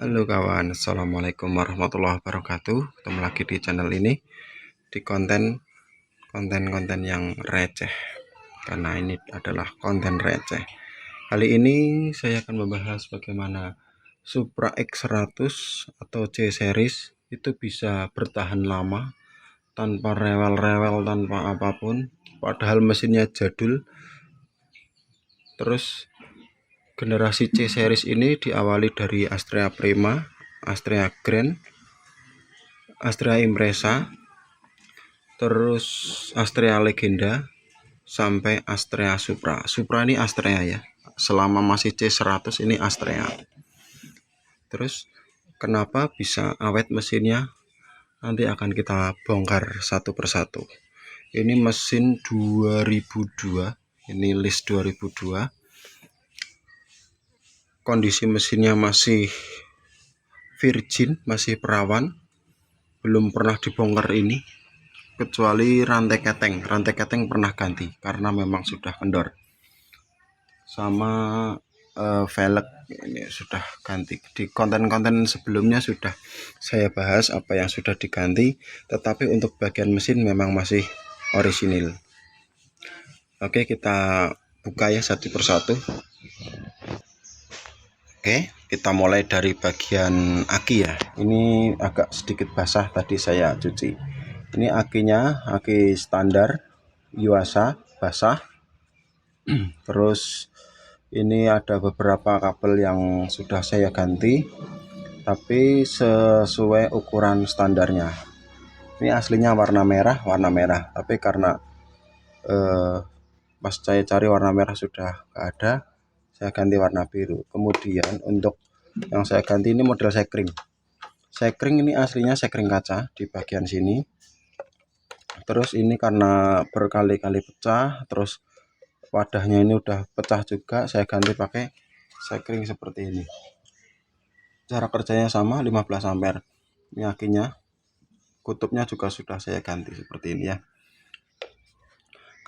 Halo kawan, assalamualaikum warahmatullahi wabarakatuh. Ketemu lagi di channel ini di konten-konten yang receh, karena ini adalah konten receh. Kali ini saya akan membahas bagaimana Supra X100 atau C series itu bisa bertahan lama tanpa rewel-rewel, tanpa apapun, padahal mesinnya jadul. Terus generasi C series ini diawali dari Astrea Prima, Astrea Grand, Astrea Impreza, terus Astrea Legenda, sampai Astrea Supra. Supra ini Astrea ya. Selama masih C100 ini Astrea. Terus kenapa bisa awet mesinnya? Nanti akan kita bongkar satu persatu. Ini mesin 2002, ini list 2002. Kondisi mesinnya masih virgin, masih perawan, belum pernah dibongkar ini, kecuali rantai keteng pernah ganti karena memang sudah kendor, sama velg ini sudah ganti. Di konten-konten sebelumnya sudah saya bahas apa yang sudah diganti, tetapi untuk bagian mesin memang masih orisinil. Oke, kita buka ya satu persatu. Oke, kita mulai dari bagian aki ya. Ini agak sedikit basah, tadi saya cuci. Ini akinya, aki standar Yuasa, basah. Terus ini ada beberapa kabel yang sudah saya ganti, tapi sesuai ukuran standarnya. Ini aslinya warna merah, tapi karena pas saya cari warna merah sudah gak ada, saya ganti warna biru. Kemudian untuk yang saya ganti ini model sekring ini aslinya sekring kaca di bagian sini. Terus ini karena berkali-kali pecah, terus wadahnya ini udah pecah juga, saya ganti pakai sekring seperti ini. Cara kerjanya sama, 15 ampere. Ini akinya, kutubnya juga sudah saya ganti seperti ini ya.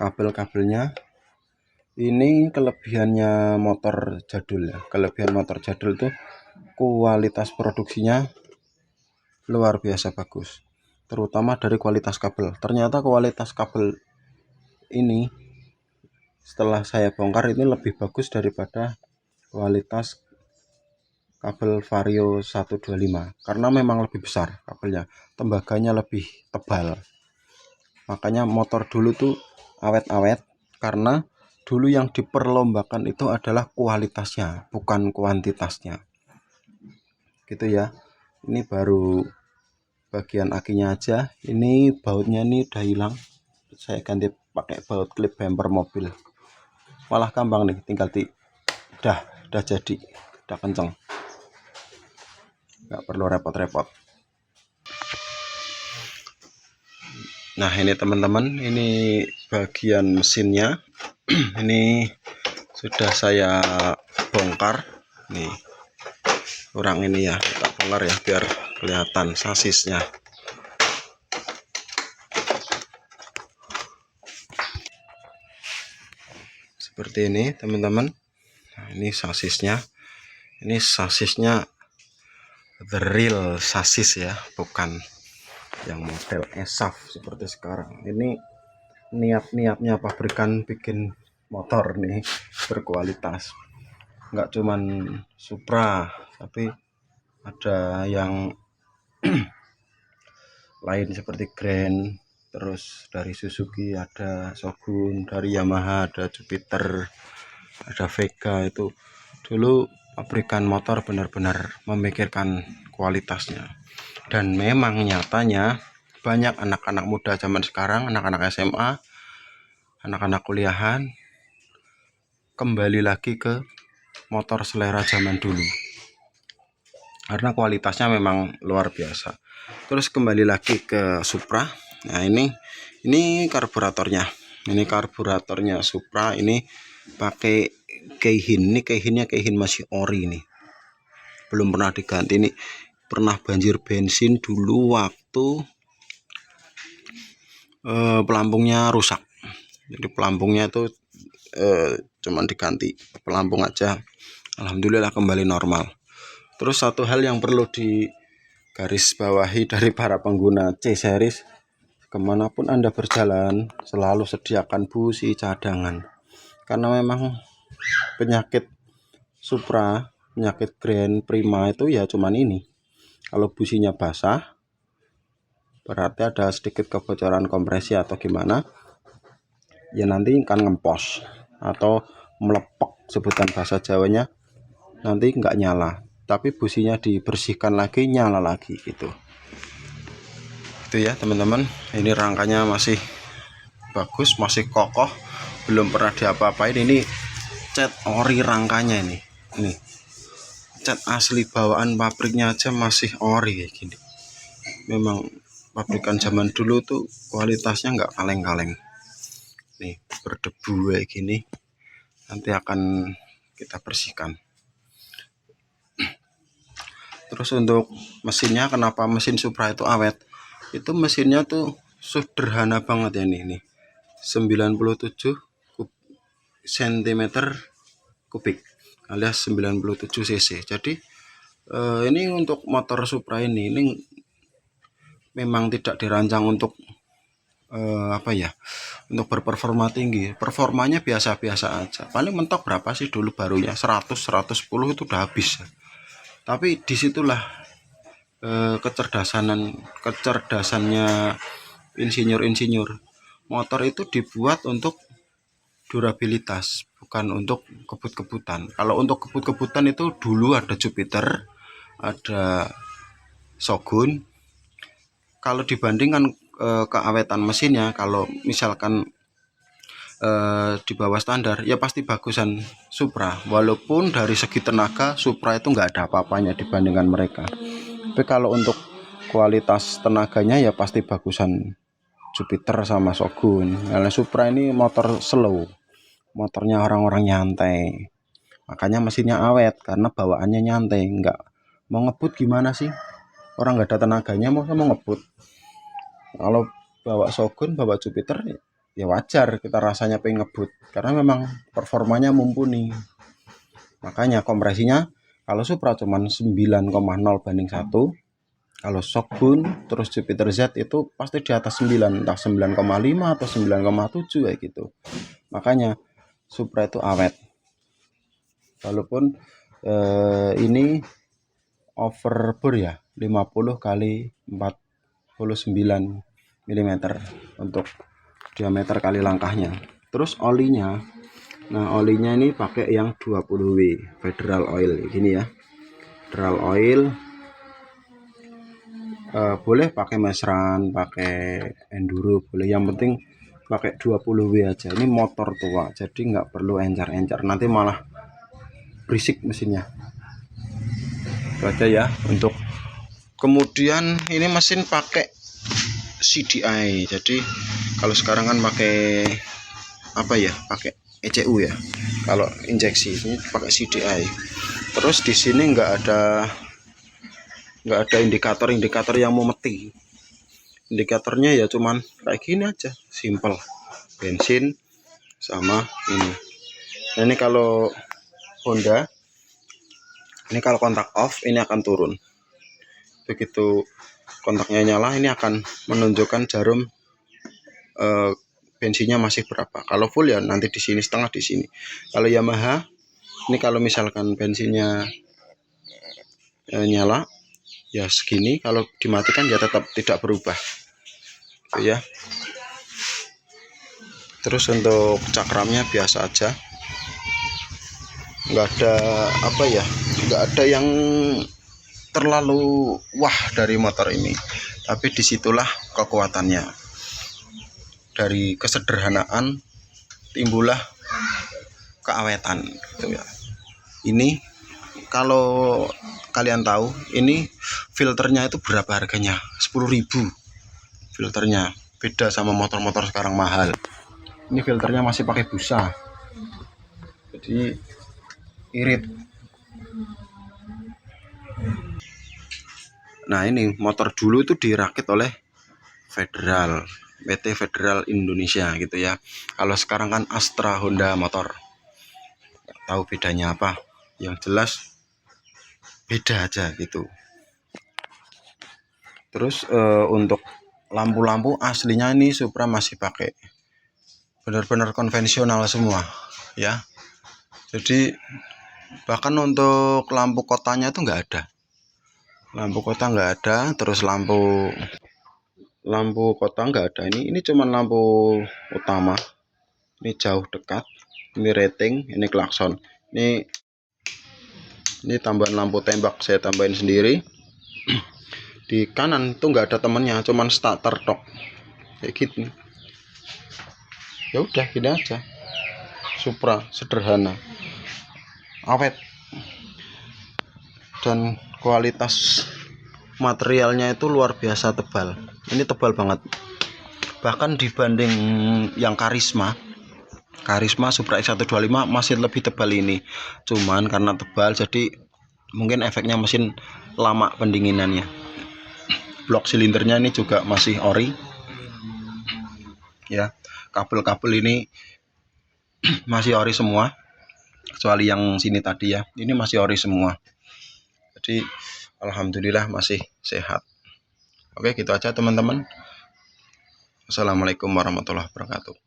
Kabel-kabelnya ini kelebihannya motor jadul ya. Kelebihan motor jadul tuh kualitas produksinya luar biasa bagus, terutama dari kualitas kabel. Ternyata kualitas kabel ini setelah saya bongkar ini lebih bagus daripada kualitas kabel Vario 125, karena memang lebih besar kabelnya, tembaganya lebih tebal. Makanya motor dulu tuh awet-awet, karena dulu yang diperlombakan itu adalah kualitasnya, bukan kuantitasnya. Gitu ya. Ini baru bagian akinya aja. Ini bautnya ini udah hilang, saya ganti pakai baut klip bumper mobil. Malah gampang nih, tinggal udah jadi, udah kenceng, nggak perlu repot-repot. Nah ini teman-teman, ini bagian mesinnya. Ini sudah saya bongkar nih, kurang ini ya, kita bongkar ya biar kelihatan sasisnya. Seperti ini teman-teman. Nah, ini sasisnya. Ini sasisnya the real sasis ya, bukan yang model ESAF seperti sekarang. Ini niat-niatnya pabrikan bikin motor nih berkualitas. Nggak cuman Supra, tapi ada yang lain seperti Grand, terus dari Suzuki ada Shogun, dari Yamaha ada Jupiter, ada Vega. Itu dulu pabrikan motor benar-benar memikirkan kualitasnya. Dan memang nyatanya banyak anak-anak muda zaman sekarang, anak-anak SMA, anak-anak kuliahan, kembali lagi ke motor selera zaman dulu, karena kualitasnya memang luar biasa. Terus kembali lagi ke Supra. Nah ini karburatornya. Ini karburatornya Supra, ini pakai Keihin. Ini Keihin masih ori nih, belum pernah diganti. Ini pernah banjir bensin dulu waktu pelampungnya rusak. Jadi pelampungnya itu cuman diganti pelampung aja, alhamdulillah kembali normal. Terus satu hal yang perlu digaris bawahi dari para pengguna C-Series, kemanapun Anda berjalan selalu sediakan busi cadangan, karena memang penyakit Supra, penyakit Grand Prima itu ya cuman ini, kalau businya basah berarti ada sedikit kebocoran kompresi atau gimana ya, nanti akan ngempos atau melepek, sebutan bahasa Jawanya, nanti nggak nyala, tapi businya dibersihkan lagi nyala lagi gitu. Itu ya teman-teman, ini rangkanya masih bagus, masih kokoh, belum pernah diapa-apain. Ini cat ori rangkanya ini cat asli bawaan pabriknya aja masih ori kayak gini. Memang pabrikan zaman dulu tuh kualitasnya nggak kaleng-kaleng. Nih berdebu kayak gini, nanti akan kita bersihkan. Terus untuk mesinnya, kenapa mesin Supra itu awet? Itu mesinnya tuh sederhana banget ya, nih 97 cm kubik alias 97 cc. Jadi ini untuk motor Supra ini memang tidak dirancang untuk untuk berperforma tinggi. Performanya biasa-biasa aja. Paling mentok berapa sih dulu barunya? 100 110 itu udah habis. Tapi disitulah kecerdasannya insinyur-insinyur. Motor itu dibuat untuk durabilitas, bukan untuk kebut-kebutan. Kalau untuk kebut-kebutan itu dulu ada Jupiter, ada Shogun. Kalau dibandingkan keawetan mesinnya, kalau misalkan di bawah standar ya pasti bagusan Supra, walaupun dari segi tenaga Supra itu nggak ada apa-apanya dibandingkan mereka. Tapi kalau untuk kualitas tenaganya ya pasti bagusan Jupiter sama Shogun. Karena Supra ini motor slow, motornya orang-orang nyantai, makanya mesinnya awet karena bawaannya nyantai. Nggak mau ngebut gimana sih, orang nggak ada tenaganya mau ngebut. Kalau bawa Shogun, bawa Jupiter ya wajar kita rasanya pengen ngebut karena memang performanya mumpuni. Makanya kompresinya kalau Supra cuman 9,0 banding 1, kalau Shogun terus Jupiter Z itu pasti di atas 9, entah 9,5 atau 9,7 kayak gitu. Makanya Supra itu awet, walaupun ini overbore ya, 50 kali 49 mm untuk diameter kali langkahnya. Terus olinya, nah olinya ini pakai yang 20W Federal Oil gini ya. Federal Oil boleh pakai Mesran, pakai Enduro boleh, yang penting pakai 20W aja. Ini motor tua jadi nggak perlu encer-encer, nanti malah berisik mesinnya. Itu aja ya untuk. Kemudian ini mesin pakai CDI. Jadi kalau sekarang kan pakai pakai ECU ya. Kalau injeksi ini pakai CDI. Terus di sini nggak ada indikator yang mau mati. Indikatornya ya cuman kayak gini aja, simple. Bensin sama ini. Nah, ini kalau Honda, ini kalau kontak off ini akan turun. Begitu kontaknya nyala ini akan menunjukkan jarum bensinnya masih berapa. Kalau full ya nanti di sini setengah di sini. Kalau Yamaha ini kalau misalkan bensinnya nyala ya segini, kalau dimatikan ya tetap tidak berubah. Itu ya. Terus untuk cakramnya biasa aja. Nggak ada yang terlalu wah dari motor ini, tapi disitulah kekuatannya. Dari kesederhanaan timbullah keawetan gitu ya. Ini kalau kalian tahu ini filternya itu berapa harganya? 10.000 filternya, beda sama motor-motor sekarang mahal. Ini filternya masih pakai busa, jadi irit. Nah ini motor dulu itu dirakit oleh Federal, PT Federal Indonesia gitu ya. Kalau sekarang kan Astra Honda Motor, nggak tahu bedanya apa. Yang jelas beda aja gitu. Terus untuk lampu-lampu aslinya ini Supra masih pakai benar-benar konvensional semua ya. Jadi bahkan untuk lampu kotanya itu nggak ada, lampu kota nggak ada. Terus lampu kota nggak ada. Ini cuman lampu utama, ini jauh dekat, ini rating, ini klakson, ini tambahan lampu tembak saya tambahin sendiri. Di kanan tuh nggak ada temennya, cuman starter tok kayak gitu. Ya udah gini aja, Supra sederhana, awet, dan kualitas materialnya itu luar biasa tebal. Ini tebal banget, bahkan dibanding yang Karisma Supra X125 masih lebih tebal ini. Cuman karena tebal jadi mungkin efeknya mesin lama pendinginannya. Blok silindernya ini juga masih ori ya. Kabel-kabel ini masih ori semua, kecuali yang sini tadi ya, ini masih ori semua. Jadi alhamdulillah masih sehat. Oke, gitu aja teman-teman. Assalamualaikum warahmatullahi wabarakatuh.